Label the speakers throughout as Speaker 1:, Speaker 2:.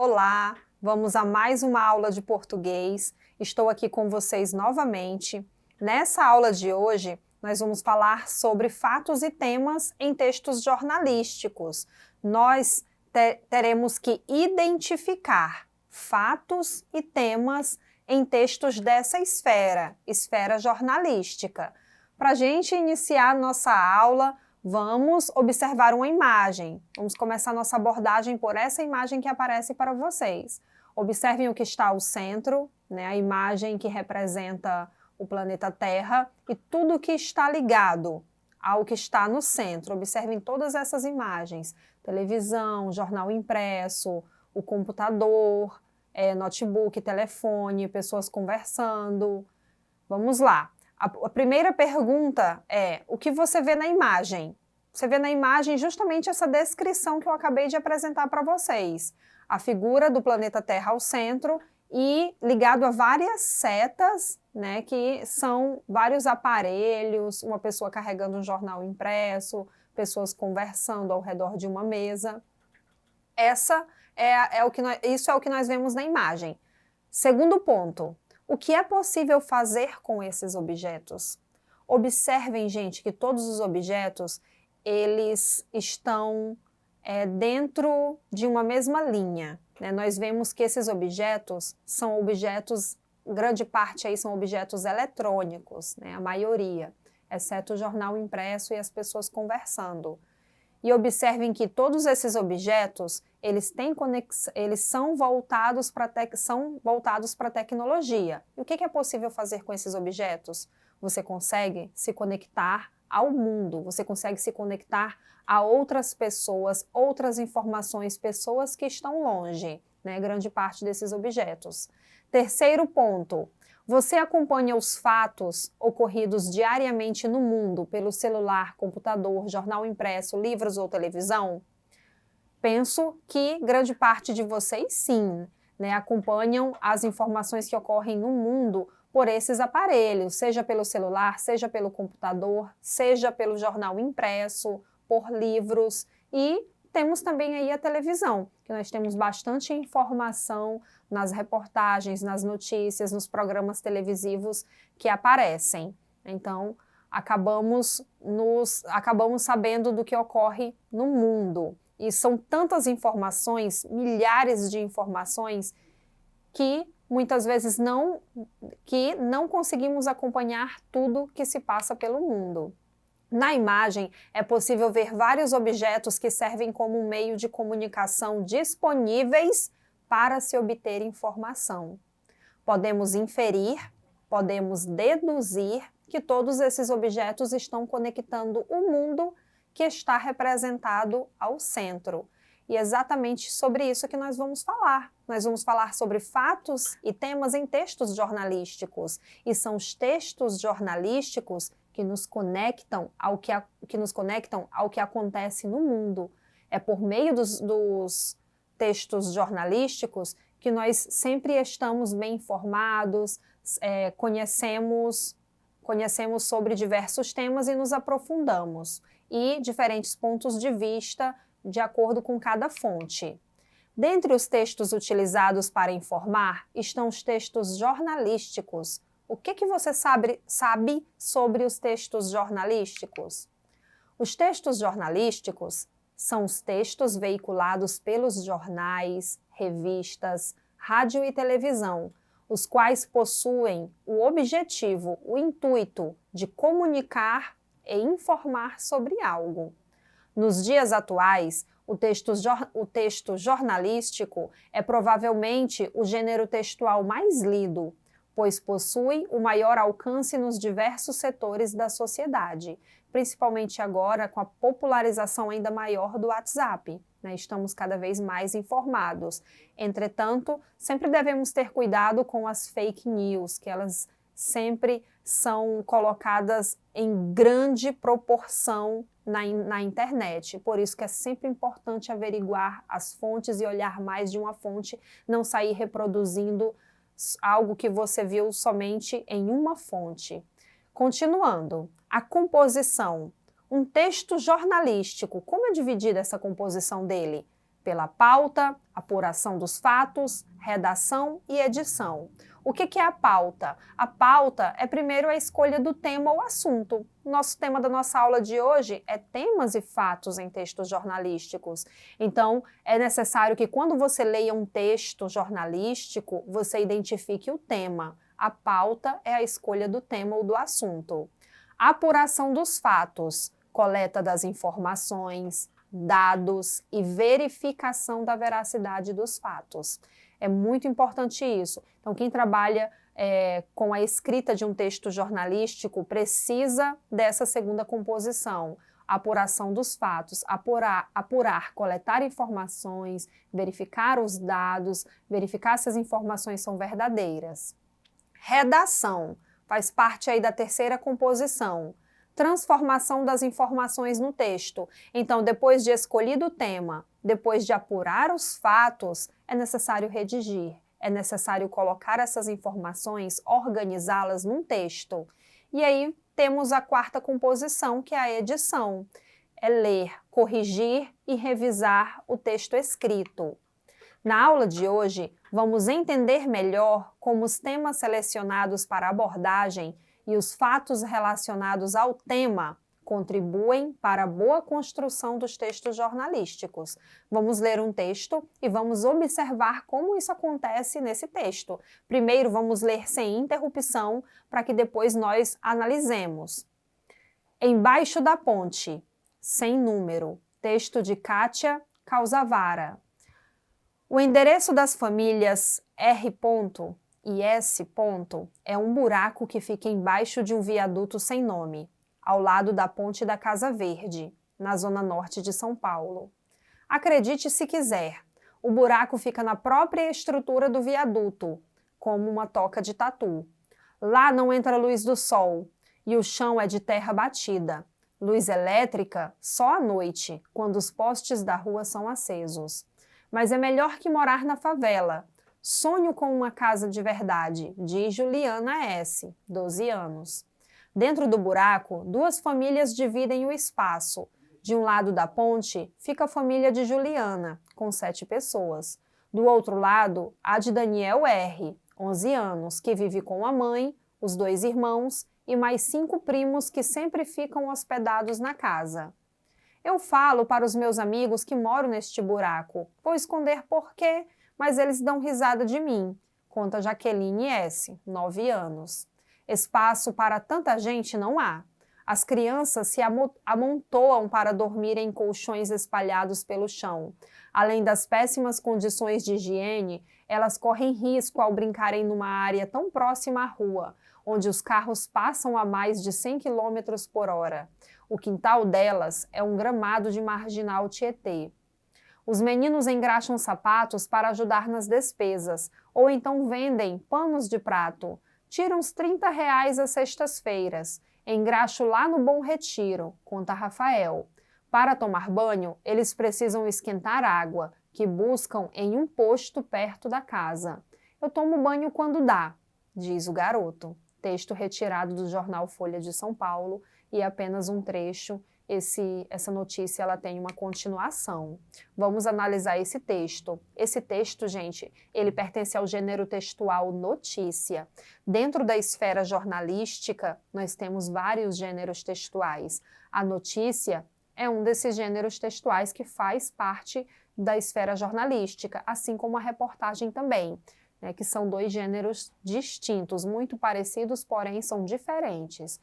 Speaker 1: Olá, vamos a mais uma aula de português. Estou aqui com vocês novamente. Nessa aula de hoje, nós vamos falar sobre fatos e temas em textos jornalísticos. Nós teremos que identificar fatos e temas em textos dessa esfera jornalística. Para a gente iniciar nossa aula, vamos observar uma imagem. Vamos começar nossa abordagem por essa imagem que aparece para vocês. Observem o que está ao centro, né, a imagem que representa o planeta Terra e tudo que está ligado ao que está no centro. Observem todas essas imagens. Televisão, jornal impresso, o computador, notebook, telefone, pessoas conversando. Vamos lá. A primeira pergunta é, o que você vê na imagem? Você vê na imagem justamente essa descrição que eu acabei de apresentar para vocês. A figura do planeta Terra ao centro e ligado a várias setas, né, que são vários aparelhos, uma pessoa carregando um jornal impresso, pessoas conversando ao redor de uma mesa. Isso é o que nós vemos na imagem. Segundo ponto. O que é possível fazer com esses objetos? Observem, gente, que todos os objetos, eles estão dentro de uma mesma linha, né? Nós vemos que esses objetos são objetos, grande parte aí são objetos eletrônicos, né? A maioria, exceto o jornal impresso e as pessoas conversando. E observem que todos esses objetos, eles são voltados para a tecnologia. E o que é possível fazer com esses objetos? Você consegue se conectar ao mundo, você consegue se conectar a outras pessoas, outras informações, pessoas que estão longe, né? Grande parte desses objetos. Terceiro ponto. Você acompanha os fatos ocorridos diariamente no mundo pelo celular, computador, jornal impresso, livros ou televisão? Penso que grande parte de vocês sim, né, acompanham as informações que ocorrem no mundo por esses aparelhos, seja pelo celular, seja pelo computador, seja pelo jornal impresso, por livros e temos também aí a televisão, que nós temos bastante informação nas reportagens, nas notícias, nos programas televisivos que aparecem. Então, acabamos sabendo do que ocorre no mundo. E são tantas informações, milhares de informações, que muitas vezes não conseguimos acompanhar tudo que se passa pelo mundo. Na imagem, é possível ver vários objetos que servem como um meio de comunicação disponíveis para se obter informação. Podemos inferir, podemos deduzir que todos esses objetos estão conectando o mundo que está representado ao centro. E é exatamente sobre isso que nós vamos falar. Nós vamos falar sobre fatos e temas em textos jornalísticos. E são os textos jornalísticos que nos conectam ao que acontece no mundo. É por meio dos textos jornalísticos que nós sempre estamos bem informados, conhecemos sobre diversos temas e nos aprofundamos. E diferentes pontos de vista de acordo com cada fonte. Dentre os textos utilizados para informar estão os textos jornalísticos. O que você sabe sobre os textos jornalísticos? Os textos jornalísticos são os textos veiculados pelos jornais, revistas, rádio e televisão, os quais possuem o objetivo, o intuito de comunicar e informar sobre algo. Nos dias atuais, o texto jornalístico é provavelmente o gênero textual mais lido, pois possui o maior alcance nos diversos setores da sociedade, principalmente agora com a popularização ainda maior do WhatsApp, né? Estamos cada vez mais informados. Entretanto, sempre devemos ter cuidado com as fake news, que elas sempre são colocadas em grande proporção na internet. Por isso que é sempre importante averiguar as fontes e olhar mais de uma fonte, não sair reproduzindo algo que você viu somente em uma fonte. Continuando, a composição. Um texto jornalístico, como é dividida essa composição dele? pela pauta, apuração dos fatos, redação e edição. O que é a pauta? A pauta é primeiro a escolha do tema ou assunto. Nosso tema da nossa aula de hoje é temas e fatos em textos jornalísticos. Então, é necessário que quando você leia um texto jornalístico, você identifique o tema. A pauta é a escolha do tema ou do assunto. A apuração dos fatos, coleta das informações, dados e verificação da veracidade dos fatos. É muito importante isso. Então, quem trabalha com a escrita de um texto jornalístico precisa dessa segunda composição. A apuração dos fatos, apurar, coletar informações, verificar os dados, verificar se as informações são verdadeiras. Redação faz parte aí da terceira composição. Transformação das informações no texto. Então, depois de escolhido o tema, depois de apurar os fatos, é necessário redigir, é necessário colocar essas informações, organizá-las num texto. E aí temos a quarta composição, que é a edição. É ler, corrigir e revisar o texto escrito. Na aula de hoje, vamos entender melhor como os temas selecionados para abordagem e os fatos relacionados ao tema contribuem para a boa construção dos textos jornalísticos. Vamos ler um texto e vamos observar como isso acontece nesse texto. Primeiro, vamos ler sem interrupção, para que depois nós analisemos. Embaixo da ponte, sem número, texto de Kátia Calzavara. O endereço das famílias R. e S. é um buraco que fica embaixo de um viaduto sem nome, ao lado da Ponte da Casa Verde, na zona norte de São Paulo. Acredite se quiser, o buraco fica na própria estrutura do viaduto, como uma toca de tatu. Lá não entra luz do sol e o chão é de terra batida. Luz elétrica só à noite, quando os postes da rua são acesos. Mas é melhor que morar na favela. Sonho com uma casa de verdade, diz Juliana S., 12 anos. Dentro do buraco, duas famílias dividem o espaço. De um lado da ponte, fica a família de Juliana, com 7 pessoas. Do outro lado, a de Daniel R., 11 anos, que vive com a mãe, os 2 irmãos e mais 5 primos que sempre ficam hospedados na casa. Eu falo para os meus amigos que moro neste buraco. Vou esconder por quê, mas eles dão risada de mim, conta Jaqueline S., 9 anos. Espaço para tanta gente não há. As crianças se amontoam para dormir em colchões espalhados pelo chão. Além das péssimas condições de higiene, elas correm risco ao brincarem numa área tão próxima à rua, onde os carros passam a mais de 100 km por hora. O quintal delas é um gramado de marginal Tietê. Os meninos engraxam sapatos para ajudar nas despesas, ou então vendem panos de prato. Tiram uns R$30 às sextas-feiras. Engraxo lá no Bom Retiro, conta Rafael. Para tomar banho, eles precisam esquentar água, que buscam em um posto perto da casa. Eu tomo banho quando dá, diz o garoto. Texto retirado do jornal Folha de São Paulo e apenas um trecho. Essa notícia ela tem uma continuação. Vamos analisar esse texto. Esse texto, gente, ele pertence ao gênero textual notícia. Dentro da esfera jornalística, nós temos vários gêneros textuais. A notícia é um desses gêneros textuais que faz parte da esfera jornalística, assim como a reportagem também, né, que são 2 gêneros distintos, muito parecidos, porém são diferentes.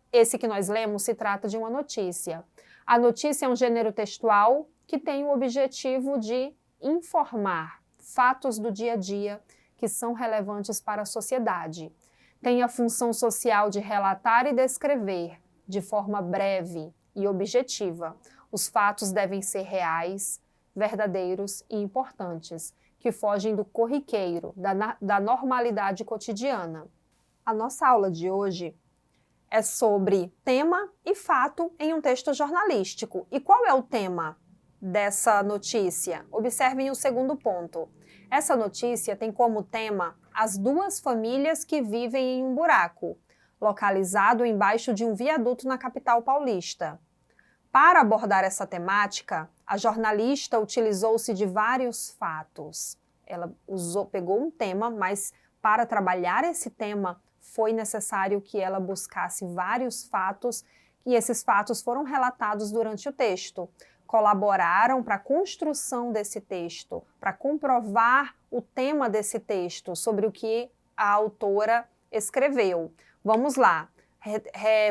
Speaker 1: Esse que nós lemos se trata de uma notícia. A notícia é um gênero textual que tem o objetivo de informar fatos do dia a dia que são relevantes para a sociedade. Tem a função social de relatar e descrever, de forma breve e objetiva. Os fatos devem ser reais, verdadeiros e importantes, que fogem do corriqueiro, da normalidade cotidiana. A nossa aula de hoje é sobre tema e fato em um texto jornalístico. E qual é o tema dessa notícia? Observem o segundo ponto. Essa notícia tem como tema as 2 famílias que vivem em um buraco, localizado embaixo de um viaduto na capital paulista. Para abordar essa temática, a jornalista utilizou-se de vários fatos. Ela pegou um tema, mas para trabalhar esse tema foi necessário que ela buscasse vários fatos, e esses fatos foram relatados durante o texto. Colaboraram para a construção desse texto, para comprovar o tema desse texto, sobre o que a autora escreveu. Vamos lá.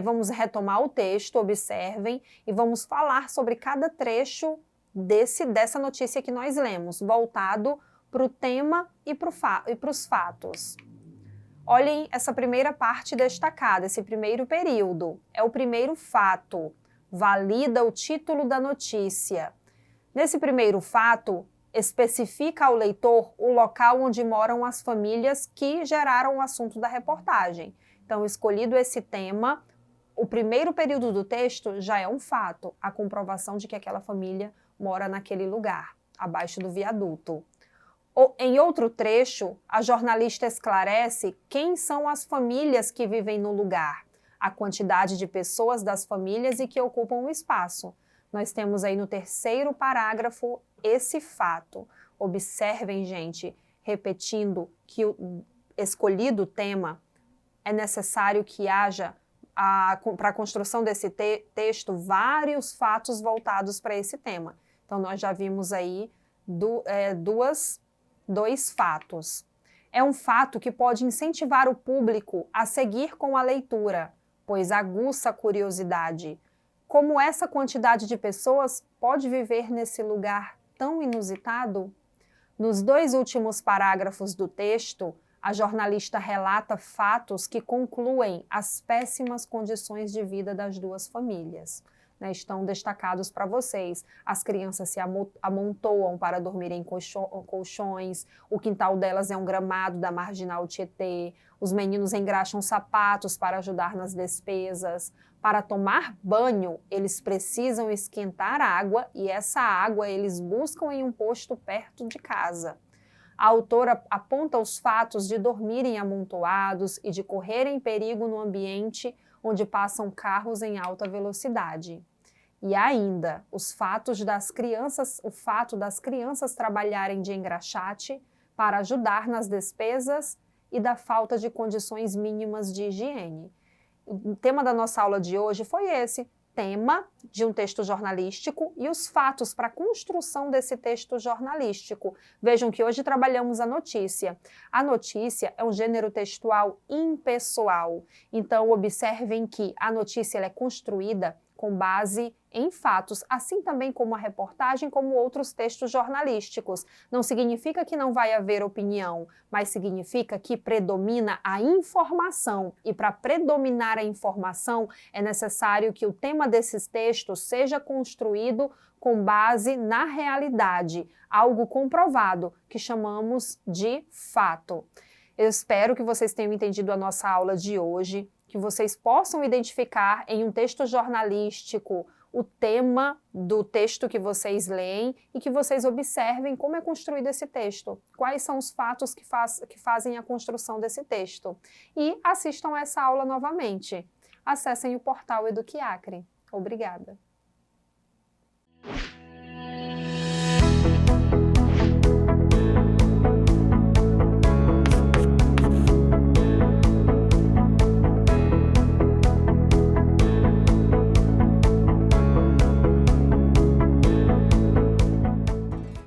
Speaker 1: Vamos retomar o texto, observem, e vamos falar sobre cada trecho dessa notícia que nós lemos, voltado para o tema e para os fatos. Olhem essa primeira parte destacada, esse primeiro período. É o primeiro fato, valida o título da notícia. Nesse primeiro fato, especifica ao leitor o local onde moram as famílias que geraram o assunto da reportagem. Então, escolhido esse tema, o primeiro período do texto já é um fato, a comprovação de que aquela família mora naquele lugar, abaixo do viaduto. Em outro trecho, a jornalista esclarece quem são as famílias que vivem no lugar, a quantidade de pessoas das famílias e que ocupam o espaço. Nós temos aí no terceiro parágrafo esse fato. Observem, gente, repetindo que o escolhido tema é necessário que haja, para a construção desse texto, vários fatos voltados para esse tema. Então, nós já vimos aí dois fatos. É um fato que pode incentivar o público a seguir com a leitura, pois aguça a curiosidade. Como essa quantidade de pessoas pode viver nesse lugar tão inusitado? Nos 2 últimos parágrafos do texto, a jornalista relata fatos que concluem as péssimas condições de vida das duas famílias. Estão destacados para vocês. As crianças se amontoam para dormir em colchões, o quintal delas é um gramado da Marginal Tietê, os meninos engraxam sapatos para ajudar nas despesas. Para tomar banho, eles precisam esquentar água e essa água eles buscam em um posto perto de casa. A autora aponta os fatos de dormirem amontoados e de correrem perigo no ambiente onde passam carros em alta velocidade. E ainda, o fato das crianças trabalharem de engraxate para ajudar nas despesas e da falta de condições mínimas de higiene. O tema da nossa aula de hoje foi esse, tema de um texto jornalístico e os fatos para a construção desse texto jornalístico. Vejam que hoje trabalhamos a notícia. A notícia é um gênero textual impessoal. Então, observem que a notícia ela é construída com base em fatos, assim também como a reportagem, como outros textos jornalísticos. Não significa que não vai haver opinião, mas significa que predomina a informação. E para predominar a informação, é necessário que o tema desses textos seja construído com base na realidade, algo comprovado, que chamamos de fato. Eu espero que vocês tenham entendido a nossa aula de hoje, que vocês possam identificar em um texto jornalístico o tema do texto que vocês leem e que vocês observem como é construído esse texto, quais são os fatos que fazem a construção desse texto. E assistam essa aula novamente. Acessem o portal EduquiAcre. Obrigada.